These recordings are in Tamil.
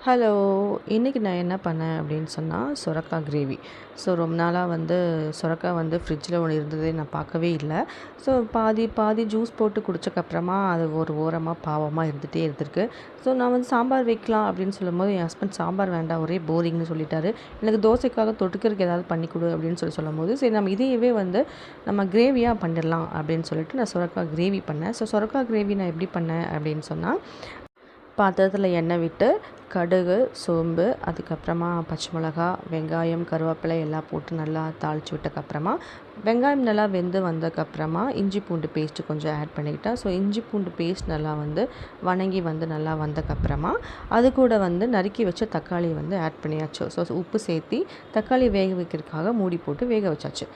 ஹலோ! இன்னைக்கு நான் என்ன பண்ணேன் அப்படின்னு சொன்னா, சொரக்காய் கிரேவி. ஸோ ரொம்ப நாளா சொரக்காய் ஃப்ரிட்ஜில ஒண்ணு இருந்ததே நான் பார்க்கவே இல்ல. ஸோ பாதி பாதி ஜூஸ் போட்டு குடிச்சக்கப்புறமா, அது ஒரு ஓரமா பாவமா இருந்துட்டே இருந்திருக்கு. ஸோ நான் சாம்பார் வைக்கலாம் அப்படின்னு சொல்லும்போது, என் ஹஸ்பண்ட் சாம்பார் வேண்டாம் ஒரே போரிங்ன்னு சொல்லிட்டாரு. எனக்கு தோசைக்காக தொட்டுக்கிறதுக்கு ஏதாவது பண்ணி கொடு அப்படின்னு சொல்லும்போது, சரி நம்ம இதையவே நம்ம கிரேவியா பண்ணிடலாம் அப்படின்னு சொல்லிட்டு நான் சொரக்காய் கிரேவி பண்ணேன். ஸோ சொரக்காய் கிரேவி நான் எப்படி பண்ணேன் அப்படின்னு சொன்னா, பாத்திரத்தில் எண்ணெய் விட்டு கடுகு, சோம்பு, அதுக்கப்புறமா பச்சை மிளகா, வெங்காயம், கருவேப்பிலை எல்லாம் போட்டு நல்லா தாளித்து விட்டக்கப்புறமா, வெங்காயம் நல்லா வெந்து வந்ததுக்கப்புறமா இஞ்சி பூண்டு பேஸ்ட்டு கொஞ்சம் ஆட் பண்ணிக்கிட்டேன். ஸோ இஞ்சி பூண்டு பேஸ்ட் நல்லா வணங்கி நல்லா வந்தக்கப்புறமா, அது கூட நறுக்கி வச்ச தக்காளி ஆட் பண்ணியாச்சு. ஸோ உப்பு சேர்த்தி தக்காளி வேக வைக்கிறதுக்காக மூடி போட்டு வேக வச்சாச்சு.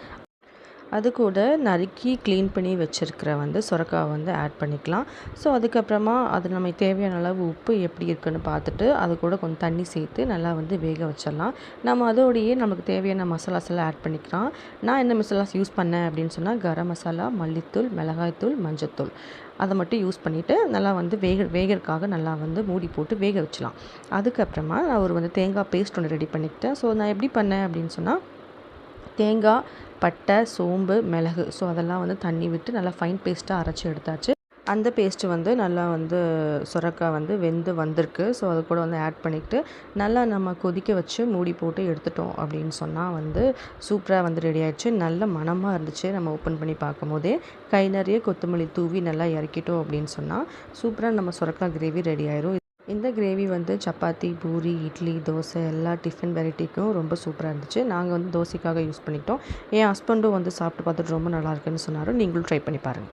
அது கூட நறுக்கி க்ளீன் பண்ணி வச்சுருக்கிற சொரக்காய் ஆட் பண்ணிக்கலாம். ஸோ அதுக்கப்புறமா அது நமக்கு தேவையான அளவு உப்பு எப்படி இருக்குன்னு பார்த்துட்டு, அது கூட கொஞ்சம் தண்ணி சேர்த்து நல்லா வேக வச்சிடலாம். நம்ம அதோடையே நமக்கு தேவையான மசாலாஸ் எல்லாம் ஆட் பண்ணிக்கலாம். நான் என்ன மசாலாஸ் யூஸ் பண்ணேன் அப்படின்னு சொன்னால், கரம் மசாலா, மல்லித்தூள், மிளகாய்த்தூள், மஞ்சத்தூள் அதை மட்டும் யூஸ் பண்ணிவிட்டு நல்லா வேகறதுக்காக நல்லா மூடி போட்டு வேக வச்சலாம். அதுக்கப்புறமா நான் ஒரு தேங்காய் பேஸ்ட் ஒன்று ரெடி பண்ணிக்கிட்டேன். ஸோ நான் எப்படி பண்ணேன் அப்படின்னு சொன்னால், தேங்காய், பட்டை, சோம்பு, மிளகு ஸோ அதெல்லாம் தண்ணி விட்டு நல்லா ஃபைன் பேஸ்ட்டாக அரைச்சி எடுத்தாச்சு. அந்த பேஸ்ட்டு நல்லா சொரக்காய் வெந்து வந்திருக்கு. ஸோ அது கூட ஆட் பண்ணிக்கிட்டு நல்லா நம்ம கொதிக்க வச்சு மூடி போட்டு எடுத்துட்டோம் அப்படின்னு சொன்னால் சூப்பராக ரெடி ஆயிடுச்சு. நல்ல மணமாக இருந்துச்சு. நம்ம ஓப்பன் பண்ணி பார்க்கும்போதே கை நிறைய கொத்தமல்லி தூவி நல்லா இறக்கிட்டோம் அப்படின்னு சொன்னால் சூப்பராக நம்ம சொரக்காய் கிரேவி ரெடி ஆயிரும். இந்த கிரேவி சப்பாத்தி, பூரி, இட்லி, தோசை எல்லா டிஃபன் வெரைட்டிக்கும் ரொம்ப சூப்பராக இருந்துச்சு. நாங்கள் தோசைக்காக யூஸ் பண்ணிக்கிட்டோம். என் ஹஸ்பண்டும் சாப்பிட்டு பார்த்துட்டு ரொம்ப நல்லா இருக்குன்னு சொன்னார். நீங்களும் ட்ரை பண்ணி பாருங்கள்.